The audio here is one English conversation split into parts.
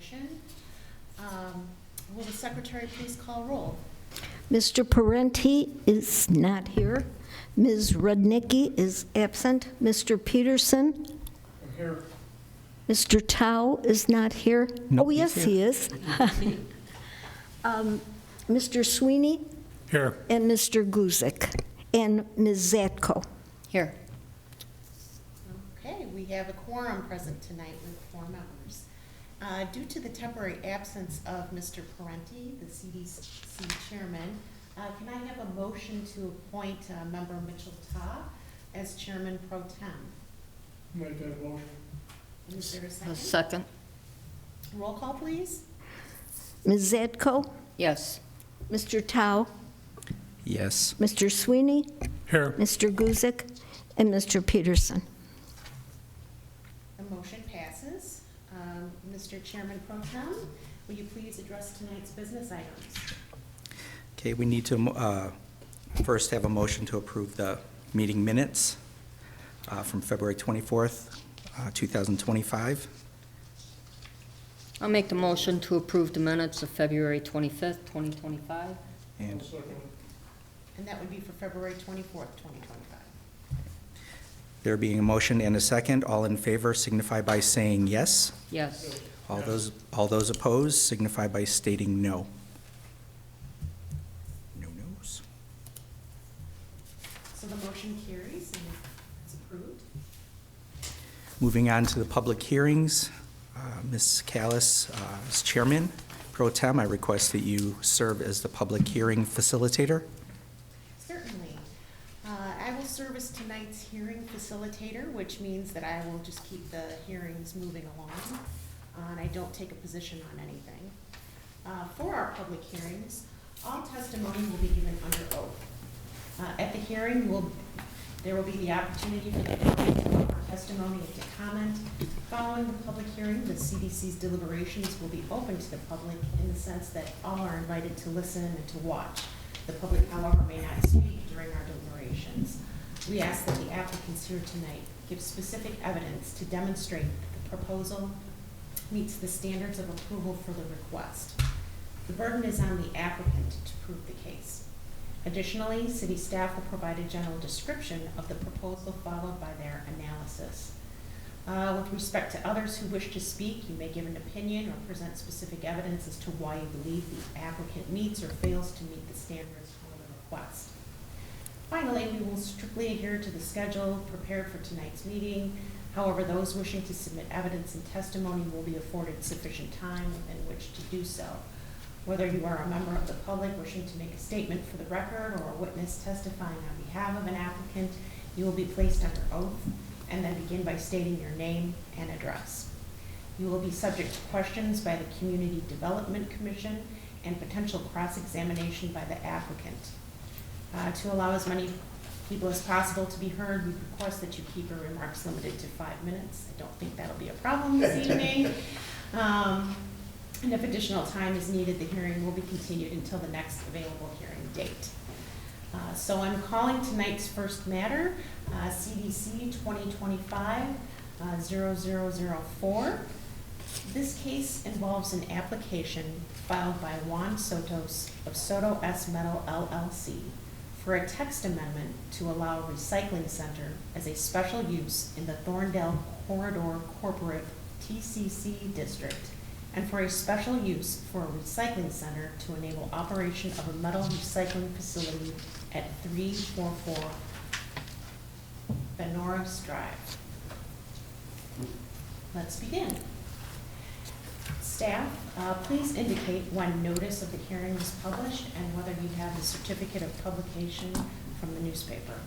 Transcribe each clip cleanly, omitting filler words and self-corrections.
Commission. Will the secretary please call roll? Mr. Parenti is not here. Ms. Rudnicki is absent. Mr. Peterson? I'm here. Mr. Tao is not here. Nope, Oh, he's yes, here. he is. Mr. Sweeney Here. and Mr. Guzik and Ms. Zatko. Here. Okay, we have a quorum present tonight with 4 members. Due to the temporary absence of Mr. Parenti, the CDC chairman, can I have a motion to appoint Member Mitchell Ta as chairman pro tem? Make that motion. Is there a A second? second. Roll call, please. Ms. Zatko? Yes. Mr. Tao? Yes. Mr. Sweeney? Here. Mr. Guzik? And Mr. Peterson? The motion passes. Mr. Chairman pro tem, will you please address tonight's business items? Okay, we need to first have a motion to approve the meeting minutes from February 24th, 2025. I'll make the motion to approve the minutes of February 25th, 2025. And And that would be for February 24th, 2025. there being a motion and a second, all in favor signify by saying yes. Yes. All those opposed signify by stating no. No nos. So the motion carries and it's approved. Moving on to the public hearings, Ms. Callis, as chairman pro tem, I request that you serve as the public hearing facilitator. Certainly. I will serve as tonight's hearing facilitator, which means that I will just keep the hearings moving along, and I don't take a position on anything. For our public hearings, all testimony will be given under oath. At the hearing, there will be the opportunity for the public to offer testimony and to comment. Following the public hearing, the CDC's deliberations will be open to the public in the sense that all are invited to listen and to watch. The public, however, may not speak during our deliberations. We ask that the applicants here tonight give specific evidence to demonstrate that the proposal meets the standards of approval for the request. The burden is on the applicant to prove the case. Additionally, city staff will provide a general description of the proposal followed by their analysis. With respect to others who wish to speak, you may give an opinion or present specific evidence as to why you believe the applicant meets or fails to meet the standards for the request. Finally, we will strictly adhere to the schedule prepared for tonight's meeting. However, those wishing to submit evidence and testimony will be afforded sufficient time within which to do so. Whether you are a member of the public wishing to make a statement for the record or a witness testifying on behalf of an applicant, you will be placed under oath and then begin by stating your name and address. You will be subject to questions by the Community Development Commission and potential cross-examination by the applicant. To allow as many people as possible to be heard, we request that you keep your remarks limited to 5 minutes. I don't think that'll be a problem this evening. And if additional time is needed, the hearing will be continued until the next available hearing date. So I'm calling tonight's first matter, CDC 2025-0004. This case involves an application filed by Juan Sotos of Soto S. Metal LLC for a text amendment to allow a recycling center as a special use in the Thorndale Corridor Corporate TCC district, and for a special use for a recycling center to enable operation of a metal recycling facility at 344 Benoris Drive. Let's begin. Staff, please indicate when notice of the hearing was published and whether you have the certificate of publication from the newspaper.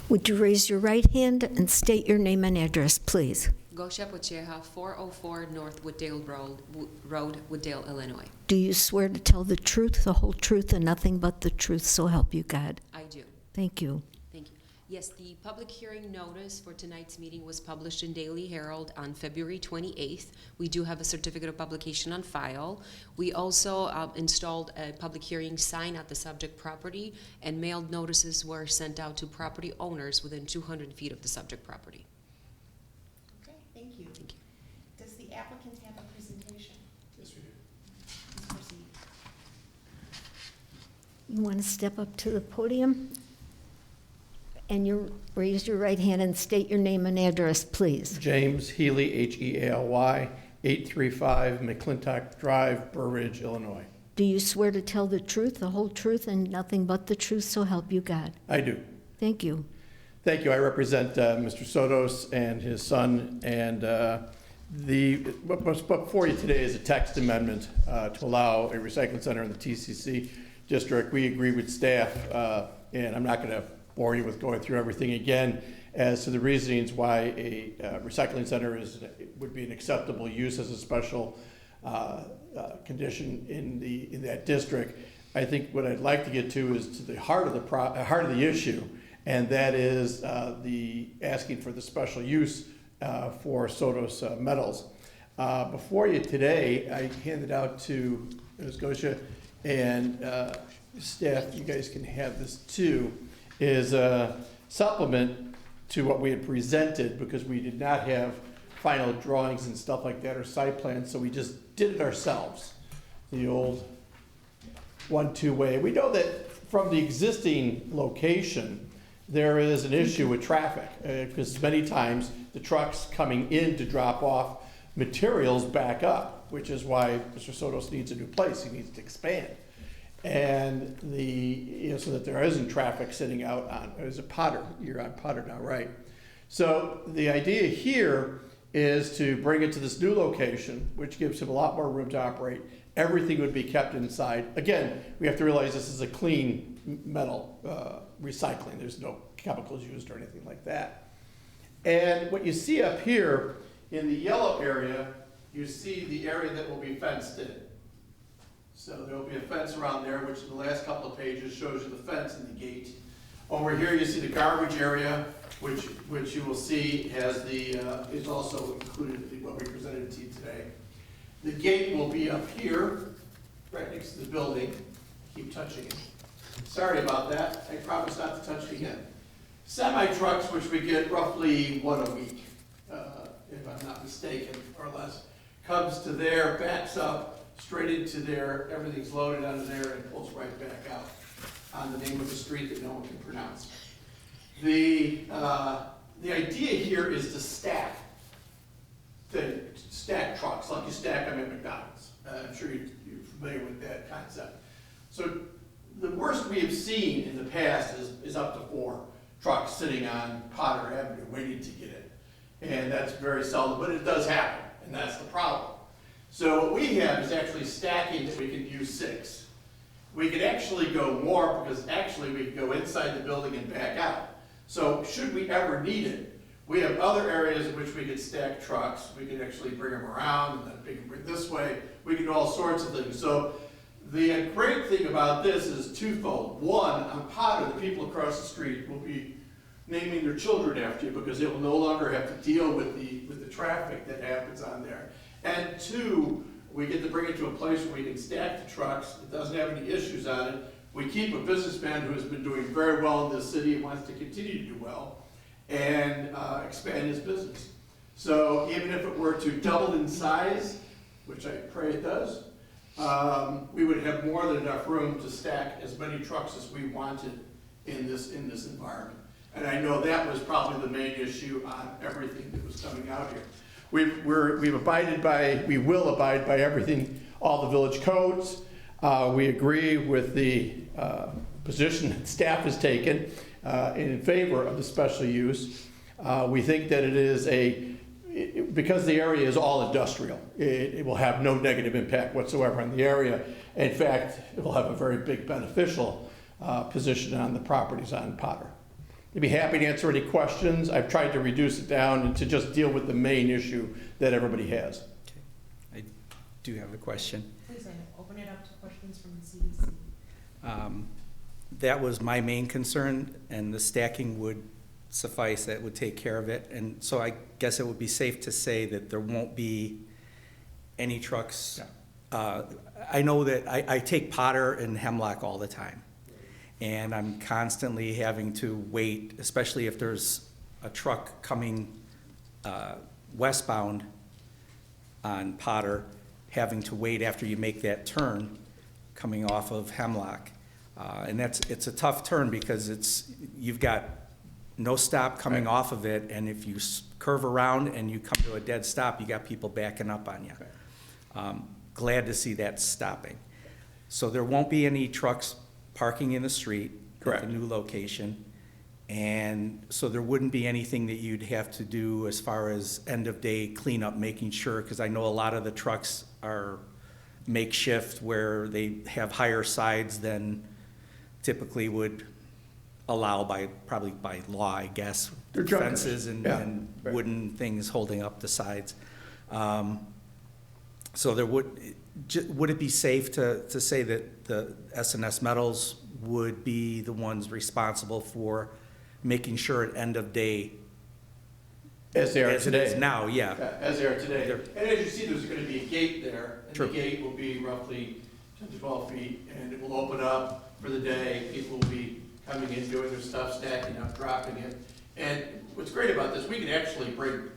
Would you raise your right hand and state your name and address, please? Gosha Pocheha, 404 North Wooddale Road, Wooddale, Illinois. Do you swear to tell the truth, the whole truth, and nothing but the truth, so help you God? I do. Thank you. Thank you. Yes, the public hearing notice for tonight's meeting was published in Daily Herald on February 28th. We do have a certificate of publication on file. We also installed a public hearing sign at the subject property, and mailed notices were sent out to property owners within 200 feet of the subject property. Okay, thank you. Thank you. Does the applicant have a presentation? You want to step up to the podium? And you raise your right hand and state your name and address, please. James Healy, Healy, 835 McClintock Drive, Burr Ridge, Illinois. Do you swear to tell the truth, the whole truth, and nothing but the truth, so help you God? I do. Thank you. Thank you. I represent Mr. Sotos and his son, and what's before you today is a text amendment to allow a recycling center in the TCC district. We agree with staff, and I'm not going to bore you with going through everything again as to the reasonings why a recycling center would be an acceptable use as a special condition in that district. I think what I'd like to get to is to the heart of the issue, and that is the asking for the special use for Sotos Metals. Before you today, I handed out to Ms. Gosha and staff, you guys can have this too, is a supplement to what we had presented, because we did not have final drawings and stuff like that or site plans, so we just did it ourselves, the old 1-2 way. We know that from the existing location, there is an issue with traffic, because many times the trucks coming in to drop off materials back up, which is why Mr. Sotos needs a new place. He needs to expand. And so that there isn't traffic sitting out on, is it Potter? You're on Potter now, right? So the idea here is to bring it to this new location, which gives him a lot more room to operate. Everything would be kept inside. Again, we have to realize this is a clean metal recycling. There's no chemicals used or anything like that. And what you see up here in the yellow area, you see the area that will be fenced in. So there will be a fence around there, which in the last couple of pages shows you the fence and the gate. Over here, you see the garbage area, which you will see has is also included in what we presented to you today. The gate will be up here, right next to the building. Keep touching it. Sorry about that. I promise not to touch it again. Semi-trucks, which we get roughly one a week, if I'm not mistaken, or less, comes to there, backs up, straight into there, everything's loaded onto there, and pulls right back out on the name of a street that no one can pronounce. The idea here is to stack trucks, like you stack them at McDonald's. I'm sure you're familiar with that concept. So the worst we have seen in the past is up to 4 trucks sitting on Potter Avenue waiting to get in. And that's very seldom, but it does happen, and that's the problem. So what we have is actually stacking that we can use 6. We could actually go more, because actually we could go inside the building and back out. So should we ever need it, we have other areas in which we could stack trucks. We could actually bring them around, and then we can bring this way. We can do all sorts of things. So the great thing about this is twofold. One, on Potter, the people across the street will be naming their children after you, because they will no longer have to deal with the traffic that happens on there. And 2, we get to bring it to a place where we can stack the trucks. It doesn't have any issues on it. We keep a businessman who has been doing very well in this city and wants to continue to do well, and expand his business. So even if it were to double in size, which I pray it does, we would have more than enough room to stack as many trucks as we wanted in this environment. And I know that was probably the main issue on everything that was coming out here. We will abide by everything, all the village codes. We agree with the position that staff has taken in favor of the special use. We think that it is because the area is all industrial, it will have no negative impact whatsoever on the area. In fact, it will have a very big beneficial position on the properties on Potter. I'd be happy to answer any questions. I've tried to reduce it down and to just deal with the main issue that everybody has. I do have a question. Please open it up to questions from the CDC. That was my main concern, and the stacking would suffice. That would take care of it. And so I guess it would be safe to say that there won't be any trucks. I know that I take Potter and Hemlock all the time, and I'm constantly having to wait, especially if there's a truck coming westbound on Potter, having to wait after you make that turn coming off of Hemlock. And it's a tough turn because you've got no stop coming off of it, and if you curve around and you come to a dead stop, you got people backing up on you. Glad to see that stopping. So there won't be any trucks parking in the street Correct. at the new location. And so there wouldn't be anything that you'd have to do as far as end-of-day cleanup, making sure, because I know a lot of the trucks are makeshift where they have higher sides than typically would allow probably by law, I guess. They're junkers. Fences and Yeah, and right. wooden things holding up the sides. So there would it be safe to say that the S&S Metals would be the ones responsible for making sure at end of day, As they are as it today. is now, yeah. Yeah, as they are today. They're- And as you see, there's gonna be a gate there, and True. the gate will be roughly 10 to 12 feet, and it will open up for the day. People will be coming in, doing their stuff, stacking up, dropping it. And what's great about this, we can actually bring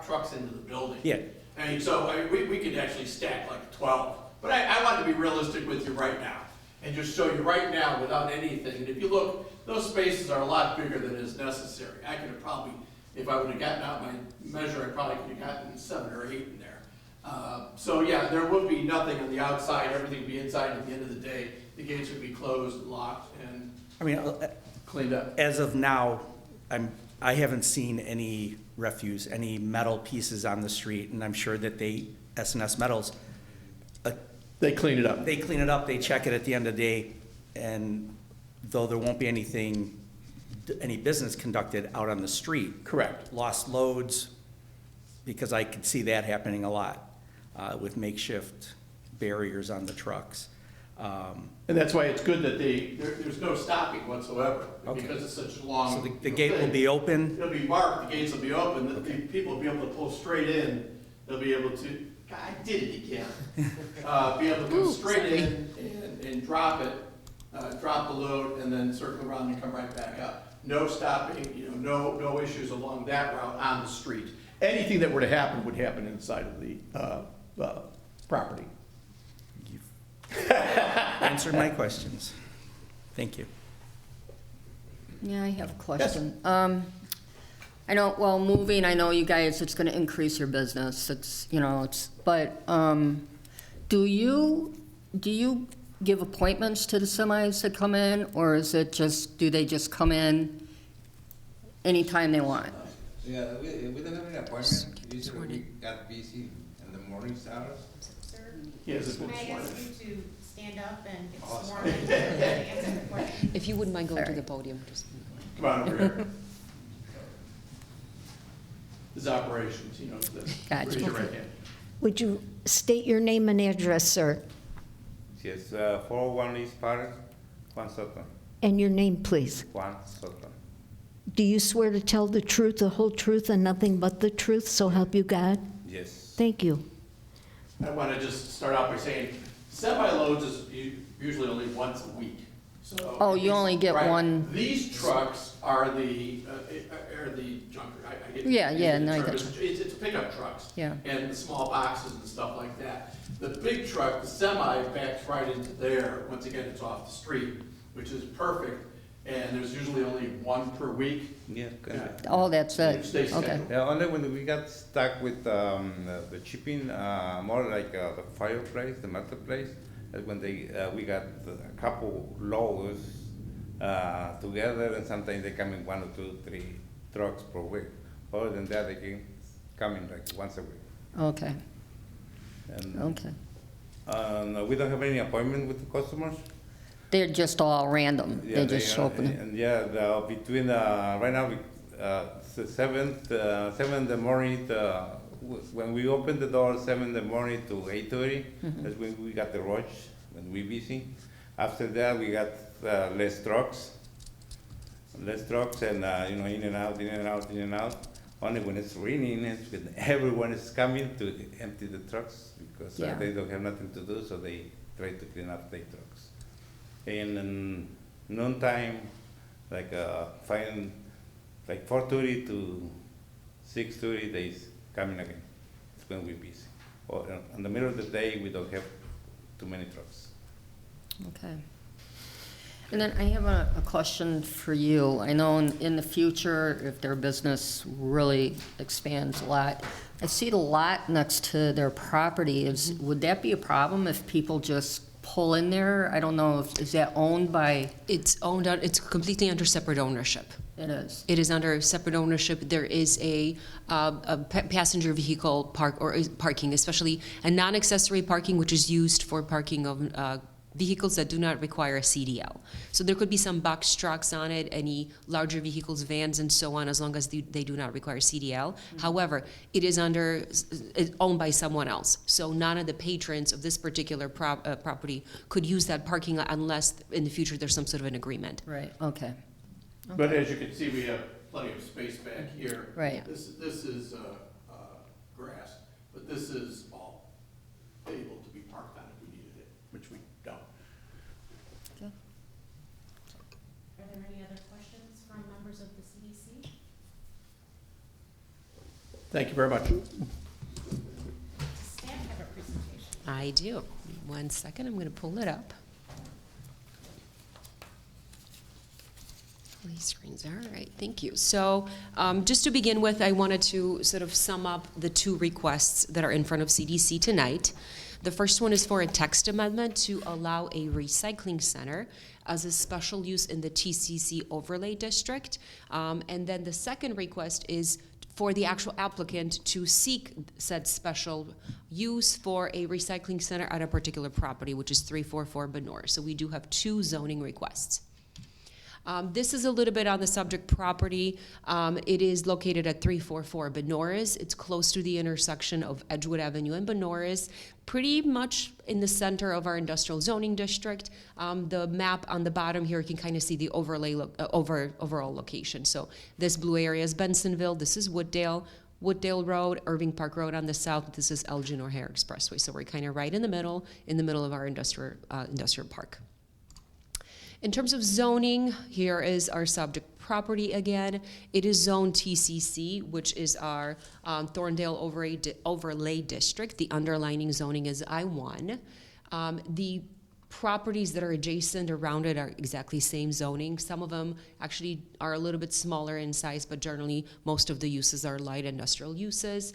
trucks into the building. Yeah. We could actually stack like 12. But I want to be realistic with you right now, and just show you right now without anything. And if you look, those spaces are a lot bigger than is necessary. I could have probably, if I would have gotten out my measure, I probably could have gotten 7 or 8 in there. So yeah, there would be nothing on the outside, everything would be inside at the end of the day. The gates would be closed, locked, and I mean, cleaned up. as of now, I haven't seen any refuse, any metal pieces on the street, and I'm sure that S&S Metals, They clean it up. they clean it up, they check it at the end of the day, and though there won't be any business conducted out on the street. Correct. Lost loads, because I could see that happening a lot with makeshift barriers on the trucks. And that's why it's good that there's no stopping whatsoever, Okay. because it's such a long. So the gate will be open. It'll be marked, the gates will be open, people will be able to pull straight in, they'll be able to, God, I did it again. Be able to come straight in and drop it, drop the load, and then circle around and come right back up. No stopping, no issues along that route on the street. Anything that were to happen would happen inside of the property. Answered my questions. Thank you. Yeah, I have a question. I know, well, moving, I know you guys, it's gonna increase your business, but, do you give appointments to the semis that come in, or is it do they just come in anytime they want? Yeah, we don't have any appointment. Usually we got busy in the morning hours. Sir, Yes, it's can been I sworn ask in. you to stand up and get Awesome. sworn in to answer the question? If you wouldn't mind going to Sorry. the podium, just. Come on over here. This is operations, Gotcha. raise your right hand. Would you state your name and address, sir? Yes, 401 East Paris, Juan Soto. And your name, please. Juan Soto. Do you swear to tell the truth, the whole truth, and nothing but the truth, so help you God? Yes. Thank you. I want to just start out by saying, semi-loads is usually only once a week, so. Oh, you only get Right. one- These trucks are the junker, I get. Yeah, no, I the term. get It's pickup trucks. Yeah. And the small boxes and stuff like that. The big truck, the semi, backs right into there, once again, it's off the street, which is perfect, and there's usually only one per week. Yeah, correct. Oh, that's You it, stay okay. scheduled. Yeah, only when we got stuck with the shipping, more like the fireplace, the metal place, that's when we got a couple loads together, and sometimes they come in 1 or 2, 3 trucks per week. Other than that, they can come in like once a week. Okay, And okay. no, we don't have any appointment with the customers. They're just all random, Yeah, they just show up in And yeah, between, right now, 7 in the morning, when we open the door, 7 in the morning to 8:30, that's when we got the rush, when we busy. After that, we got less trucks, and, in and out, in and out, in and out. Only when it's raining, it's when everyone is coming to empty the trucks, because Yeah. they don't have nothing to do, so they try to clean up their trucks. And in noontime, like 4:30 to 6:30, they is coming again. It's when we're busy. Or in the middle of the day, we don't have too many trucks. Okay. And then I have a question for you. I know in the future, if their business really expands a lot, I see the lot next to their property. Would that be a problem if people just pull in there? I don't know, is that owned by, It's owned, it's completely under separate ownership. it is? It is under separate ownership. There is a passenger vehicle parking, especially a non-accessory parking, which is used for parking of vehicles that do not require a CDL. So there could be some box trucks on it, any larger vehicles, vans, and so on, as long as they do not require CDL. However, it is it's owned by someone else. So none of the patrons of this particular property could use that parking lot unless in the future there's some sort of an agreement. Right, okay. But as you can see, we have plenty of space back here. Right. This is grass, but this is all able to be parked on if we needed it, which we don't. Are there any other questions from members of the CDC? Thank you very much. Does staff have a presentation? I do. 1 second, I'm going to pull it up. These screens, all right, thank you. So just to begin with, I wanted to sort of sum up the two requests that are in front of CDC tonight. The first one is for a text amendment to allow a recycling center as a special use in the TCC overlay district. And then the second request is for the actual applicant to seek said special use for a recycling center at a particular property, which is 344 Benor. So we do have two zoning requests. This is a little bit on the subject property. It is located at 344 Benores. It's close to the intersection of Edgewood Avenue and Benores, pretty much in the center of our industrial zoning district. The map on the bottom here, you can kind of see the overlay overall location. So this blue area is Bensonville. This is Wooddale Road, Irving Park Road on the south. This is Elgin O'Hare Expressway. So we're kind of right in the middle of our industrial park. In terms of zoning, here is our subject property again. It is zone TCC, which is our Thorndale overlay district. The underlining zoning is I-1. The properties that are adjacent around it are exactly same zoning. Some of them actually are a little bit smaller in size, but generally most of the uses are light industrial uses.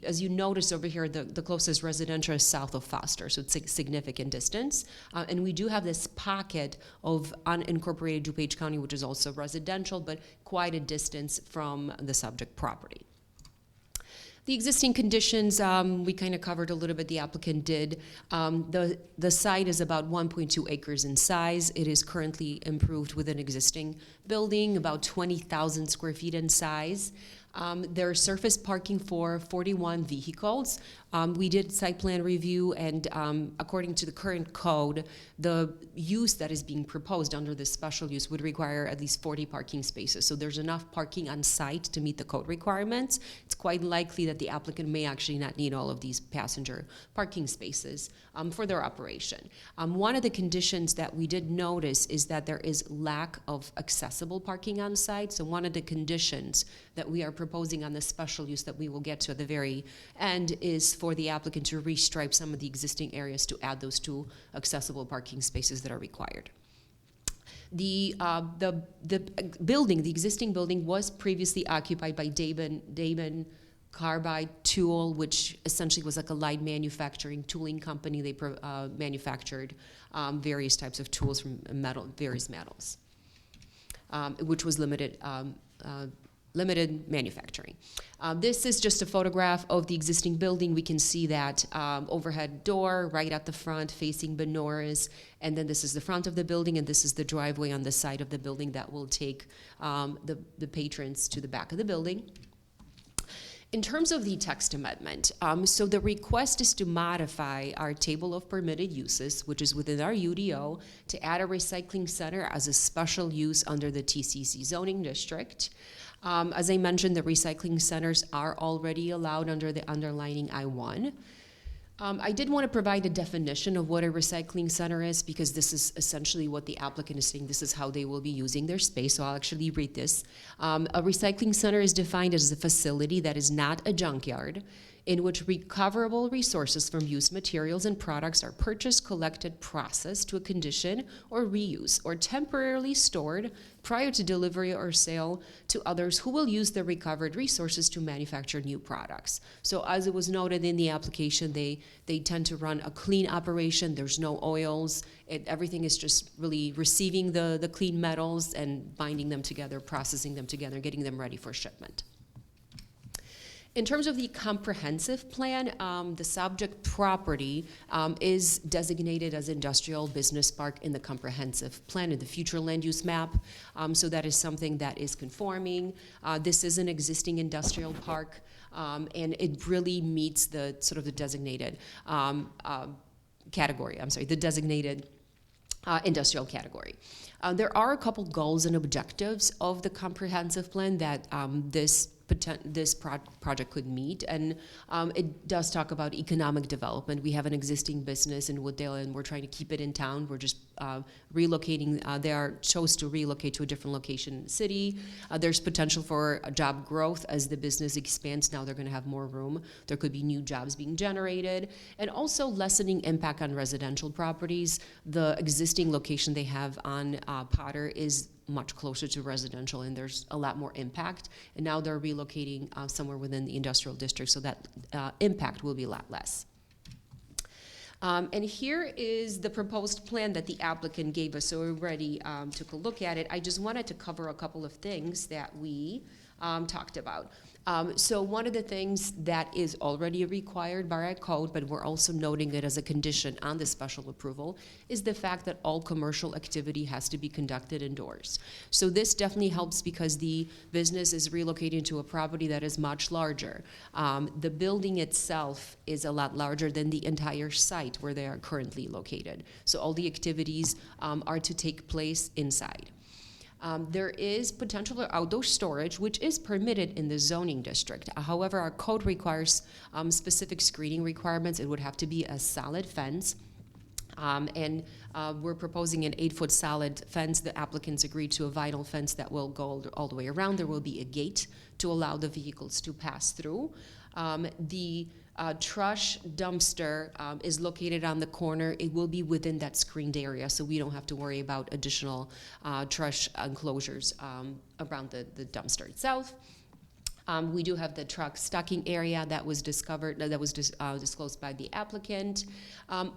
As you notice over here, the closest residential is south of Foster, so it's a significant distance. And we do have this pocket of unincorporated DuPage County, which is also residential, but quite a distance from the subject property. The existing conditions, we kind of covered a little bit, the applicant did. The site is about 1.2 acres in size. It is currently improved with an existing building, about 20,000 square feet in size. There's surface parking for 41 vehicles. We did site plan review, and according to the current code, the use that is being proposed under this special use would require at least 40 parking spaces. So there's enough parking on site to meet the code requirements. It's quite likely that the applicant may actually not need all of these passenger parking spaces for their operation. One of the conditions that we did notice is that there is lack of accessible parking on site. So one of the conditions that we are proposing on the special use that we will get to at the very end is for the applicant to restripe some of the existing areas to add those two accessible parking spaces that are required. The building, the existing building, was previously occupied by Damon Carbide Tool, which essentially was like a light manufacturing tooling company. They manufactured various types of tools from various metals, which was limited manufacturing. This is just a photograph of the existing building. We can see that overhead door right at the front facing Benores, and then this is the front of the building, and this is the driveway on the side of the building that will take the patrons to the back of the building. In terms of the text amendment, so the request is to modify our table of permitted uses, which is within our UDO, to add a recycling center as a special use under the TCC zoning district. As I mentioned, the recycling centers are already allowed under the underlining I-1. I did want to provide a definition of what a recycling center is, because this is essentially what the applicant is saying. This is how they will be using their space, so I'll actually read this. A recycling center is defined as a facility that is not a junkyard. in which recoverable resources from used materials and products are purchased, collected, processed to a condition or reuse, or temporarily stored prior to delivery or sale to others who will use the recovered resources to manufacture new products. So as it was noted in the application, they tend to run a clean operation. There's no oils. Everything is just really receiving the clean metals and binding them together, processing them together, getting them ready for shipment. In terms of the comprehensive plan, the subject property is designated as industrial business park in the comprehensive plan in the future land use map. So that is something that is conforming. This is an existing industrial park, and it really meets the sort of the designated category. I'm sorry, the designated industrial category. There are a couple goals and objectives of the comprehensive plan that this project could meet, and it does talk about economic development. We have an existing business in Wooddale, and we're trying to keep it in town. We're just relocating. They chose to relocate to a different location in the city. There's potential for job growth as the business expands. Now they're going to have more room. There could be new jobs being generated, and also lessening impact on residential properties. The existing location they have on Potter is much closer to residential, and there's a lot more impact. And now they're relocating somewhere within the industrial district, so that impact will be a lot less. And here is the proposed plan that the applicant gave us. So we already took a look at it. I just wanted to cover a couple of things that we talked about. So one of the things that is already required by our code, but we're also noting it as a condition on the special approval, is the fact that all commercial activity has to be conducted indoors. So this definitely helps because the business is relocating to a property that is much larger. The building itself is a lot larger than the entire site where they are currently located. So all the activities are to take place inside. There is potential for outdoor storage, which is permitted in the zoning district. However, our code requires specific screening requirements. It would have to be a solid fence. And we're proposing an 8-foot solid fence. The applicants agreed to a vinyl fence that will go all the way around. There will be a gate to allow the vehicles to pass through. The trash dumpster is located on the corner. It will be within that screened area, so we don't have to worry about additional trash enclosures around the dumpster itself. We do have the truck stocking area that was disclosed by the applicant.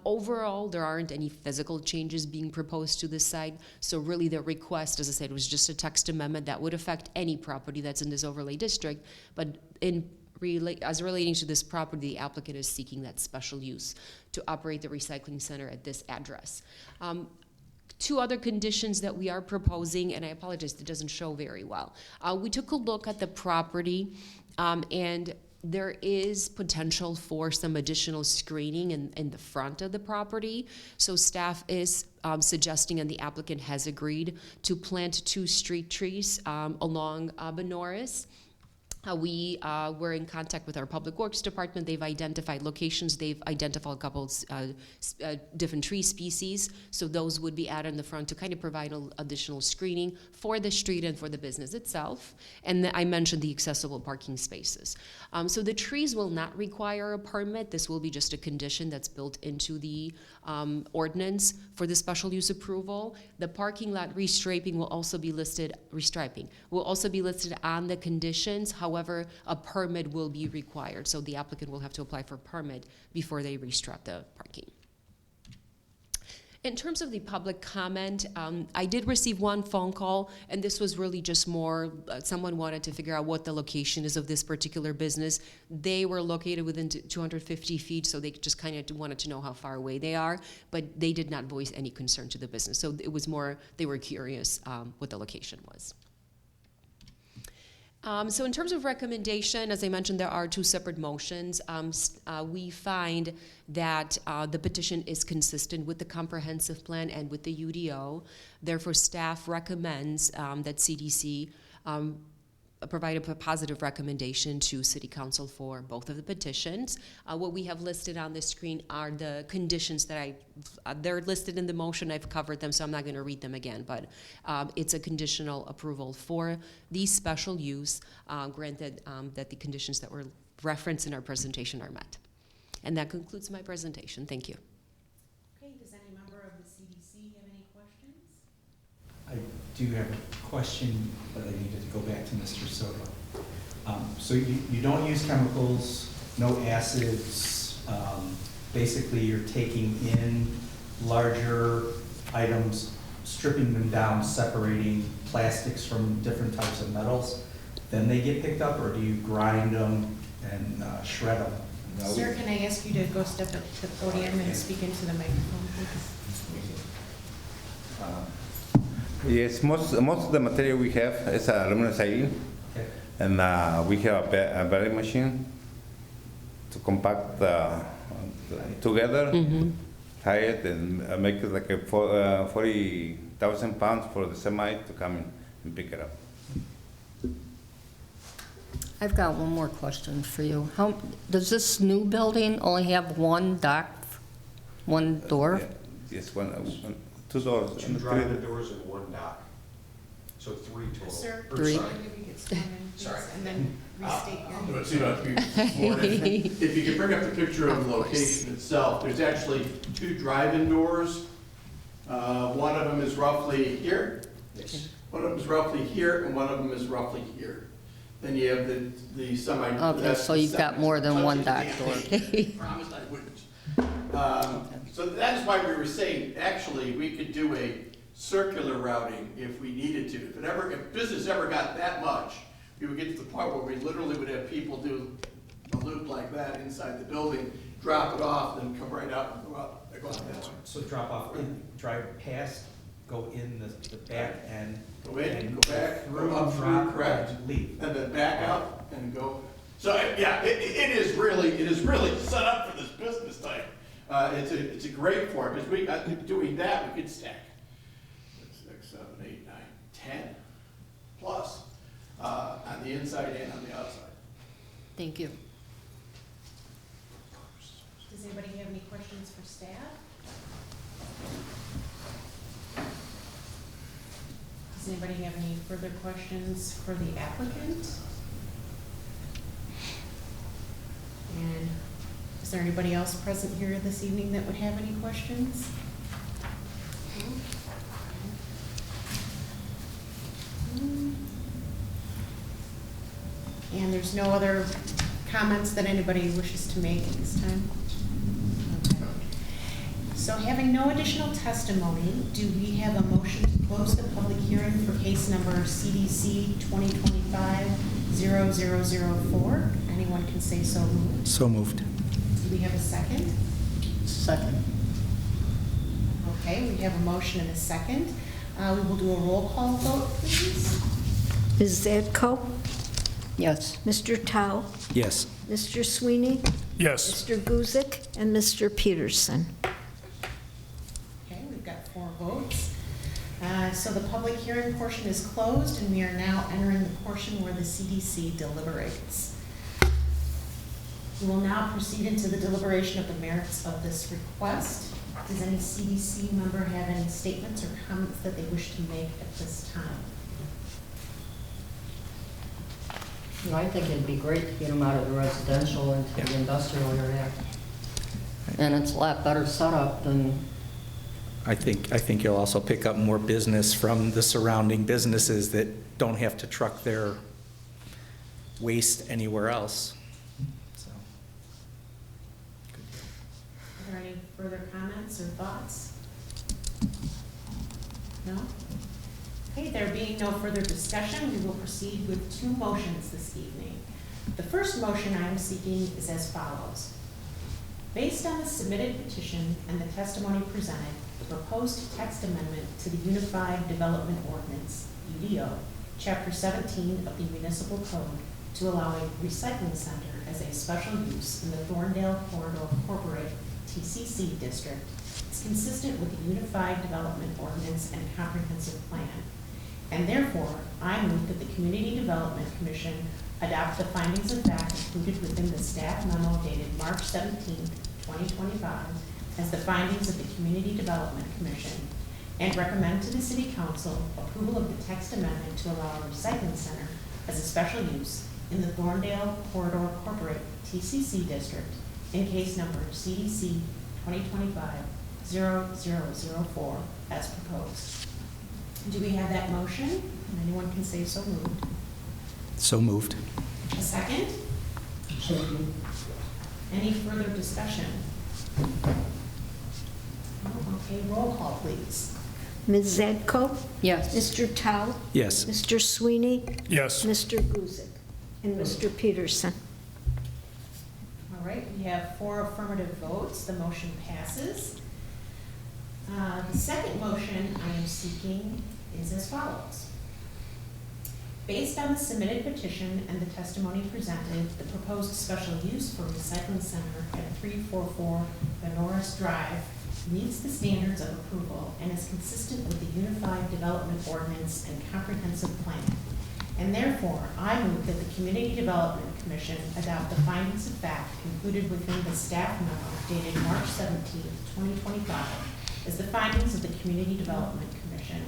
Overall, there aren't any physical changes being proposed to this site. So really the request, as I said, was just a text amendment that would affect any property that's in this overlay district. But as relating to this property, the applicant is seeking that special use to operate the recycling center at this address. Two other conditions that we are proposing, and I apologize, it doesn't show very well. We took a look at the property, and there is potential for some additional screening in the front of the property. So staff is suggesting, and the applicant has agreed, to plant 2 street trees along Benoris. We were in contact with our Public Works Department. They've identified locations. They've identified a couple different tree species. So those would be added in the front to kind of provide additional screening for the street and for the business itself. And I mentioned the accessible parking spaces. So the trees will not require a permit. This will be just a condition that's built into the ordinance for the special use approval. The parking lot restriping will also be listed on the conditions. However, a permit will be required, so the applicant will have to apply for a permit before they restrip the parking. In terms of the public comment, I did receive one phone call, and this was really just more, someone wanted to figure out what the location is of this particular business. They were located within 250 feet, so they just kind of wanted to know how far away they are, but they did not voice any concern to the business. So it was more, they were curious what the location was. So in terms of recommendation, as I mentioned, there are 2 separate motions. We find that the petition is consistent with the comprehensive plan and with the UDO. Therefore, staff recommends that CDC provide a positive recommendation to City Council for both of the petitions. What we have listed on the screen are the conditions that they're listed in the motion. I've covered them, so I'm not going to read them again, but it's a conditional approval for the special use, granted that the conditions that were referenced in our presentation are met. And that concludes my presentation. Thank you. Okay, does any member of the CDC have any questions? I do have a question, but I needed to go back to Mr. Soto. So you don't use chemicals, no acids. Basically, you're taking in larger items, stripping them down, separating plastics from different types of metals. Then they get picked up, or do you grind them and shred them? Sir, can I ask you to go step up to the podium and speak into the microphone, please? Yes, most of the material we have is aluminum siding, Okay. and we have a bedding machine to compact together, tie it, and make it like a 40,000 pounds for the semi to come in and pick it up. I've got one more question for you. How, does this new building only have one dock, one door? Yes, two doors. Two and drive-in doors and one dock. So 3 total. Sir, Or Three. sorry. if you could stand in, please, Sorry. and then restate I'll your. do it so you don't have to be sworn in. If you could bring up the picture of the Of course. location itself, there's actually 2 drive-in doors. One of them is roughly here, one of them is roughly here, and one of them is roughly here. Then you have the semi. Okay, that's so the you've got semi- more than one dock touches door. the end. Promised I wouldn't. So that is why we were saying, actually, we could do a circular routing if we needed to. If business ever got that much, we would get to the point where we literally would have people do a loop like that inside the building, drop it off, then come right out and go out that way. So drop off, drive past, go in the back end. Go in, and go back, through, go up through, drop, correct. and leave. And then back out and go. So, yeah, it is really set up for this business type. It's a great form, because doing that, we could stack 6, 7, 8, 9, 10 plus on the inside and on the outside. Thank you. Does anybody have any questions for staff? Does anybody have any further questions for the applicant? And is there anybody else present here this evening that would have any questions? And there's no other comments that anybody wishes to make at this time? Okay. So having no additional testimony, do we have a motion to close the public hearing for case number CDC 2025-0004? Anyone can say so moved. So moved. Do we have a second? Second. Okay, we have a motion and a second. We will do a roll call vote, please. Ms. Zadko? Yes. Mr. Tao? Yes. Mr. Sweeney? Yes. Mr. Guzik? And Mr. Peterson? Okay, we've got 4 votes. So the public hearing portion is closed, and we are now entering the portion where the CDC deliberates. We will now proceed into the deliberation of the merits of this request. Does any CDC member have any statements or comments that they wish to make at this time? I think it'd be great to get them out of the residential into the industrial area. And it's a lot better setup than, I think you'll also pick up more business from the surrounding businesses that don't have to truck their waste anywhere else. So, Are there any further comments or thoughts? No? Okay, there being no further discussion, we will proceed with 2 motions this evening. The first motion I am seeking is as follows. Based on the submitted petition and the testimony presented, the proposed text amendment to the Unified Development Ordinance, UDO, Chapter 17 of the Municipal Code, to allow a recycling center as a special use in the Thorndale Corridor Corporate TCC District is consistent with the Unified Development Ordinance and Comprehensive Plan. And therefore, I move that the Community Development Commission adopt the findings of fact included within the staff memo dated March 17, 2025, as the findings of the Community Development Commission, and recommend to the City Council approval of the text amendment to allow a recycling center as a special use in the Thorndale Corridor Corporate TCC District in case number CDC 2025-0004 as proposed. Do we have that motion? Anyone can say so moved. So moved. A second? Second. Any further discussion? No? Okay, roll call, please. Ms. Zadko? Yes. Mr. Tao? Yes. Mr. Sweeney? Yes. Mr. Guzik? And Mr. Peterson? All right, we have 4 affirmative votes. The motion passes. The second motion I am seeking is as follows. Based on the submitted petition and the testimony presented, the proposed special use for recycling center at 344 Venoris Drive meets the standards of approval and is consistent with the Unified Development Ordinance and Comprehensive Plan. And therefore, I move that the Community Development Commission adopt the findings of fact included within the staff memo dated March 17, 2025, as the findings of the Community Development Commission,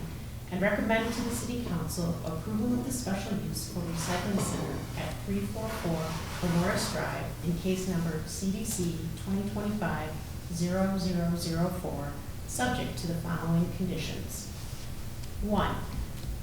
and recommend to the City Council approval of the special use for recycling center at 344 Venoris Drive in case number CDC 2025-0004, subject to the following conditions. 1.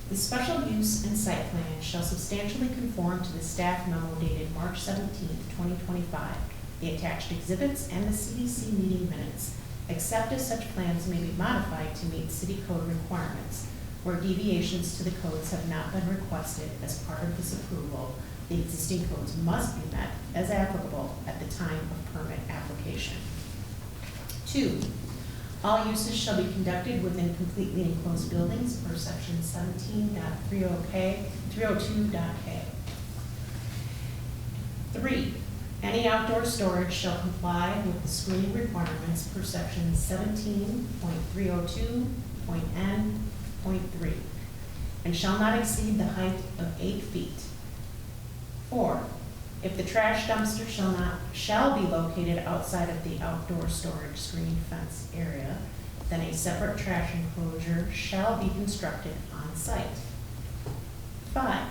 The special use and site plan shall substantially conform to the staff memo dated March 17, 2025, the attached exhibits, and the CDC meeting minutes, except as such plans may be modified to meet city code requirements. Where deviations to the codes have not been requested as part of this approval, the existing codes must be met as applicable at the time of permit application. 2. All uses shall be conducted within completely enclosed buildings per section 17.30K. 3. Any outdoor storage shall comply with the screening requirements per section 17.302.N.3 and shall not exceed the height of 8 feet. 4. If the trash dumpster shall be located outside of the outdoor storage screened fence area, then a separate trash enclosure shall be constructed on site. 5.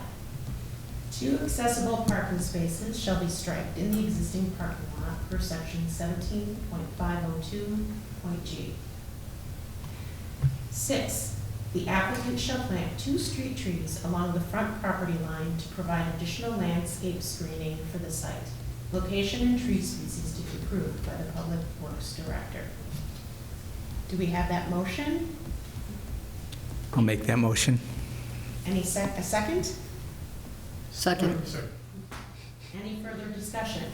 2 accessible parking spaces shall be striped in the existing parking lot per section 17.502.G. 6. The applicant shall plant 2 street trees along the front property line to provide additional landscape screening for the site. Location and tree species to be approved by the Public Works Director. Do we have that motion? I'll make that motion. A second? Second. Any further discussion?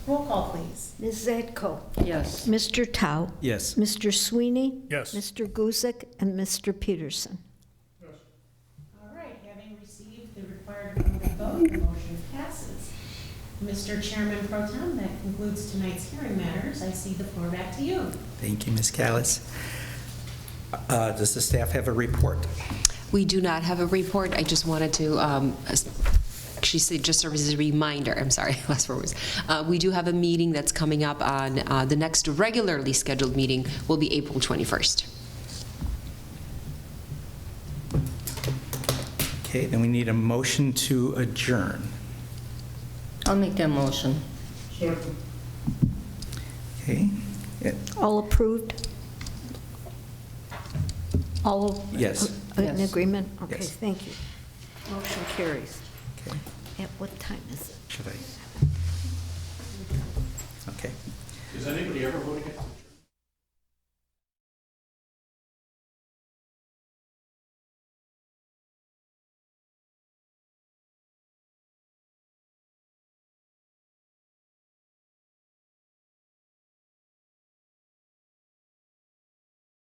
Roll call, please. Ms. Zadko? Yes. Mr. Tao? Yes. Mr. Sweeney? Yes. Mr. Guzik? And Mr. Peterson? All right, having received the required affirmative vote, the motion passes. Mr. Chairman Pro Tem, that concludes tonight's hearing matters. I cede the floor back to you. Thank you, Ms. Callis. Does the staff have a report? We do not have a report. I just wanted to actually say, just as a reminder, I'm sorry, last 4 words. We do have a meeting that's coming up on the next regularly scheduled meeting will be April 21st. Okay, then we need a motion to adjourn. I'll make that motion. Second. Okay? All approved? All Yes. in Yes. agreement? Okay, Yes. thank you. Motion carries. Okay. At what time is it? Should I? Okay. Does anybody ever vote against?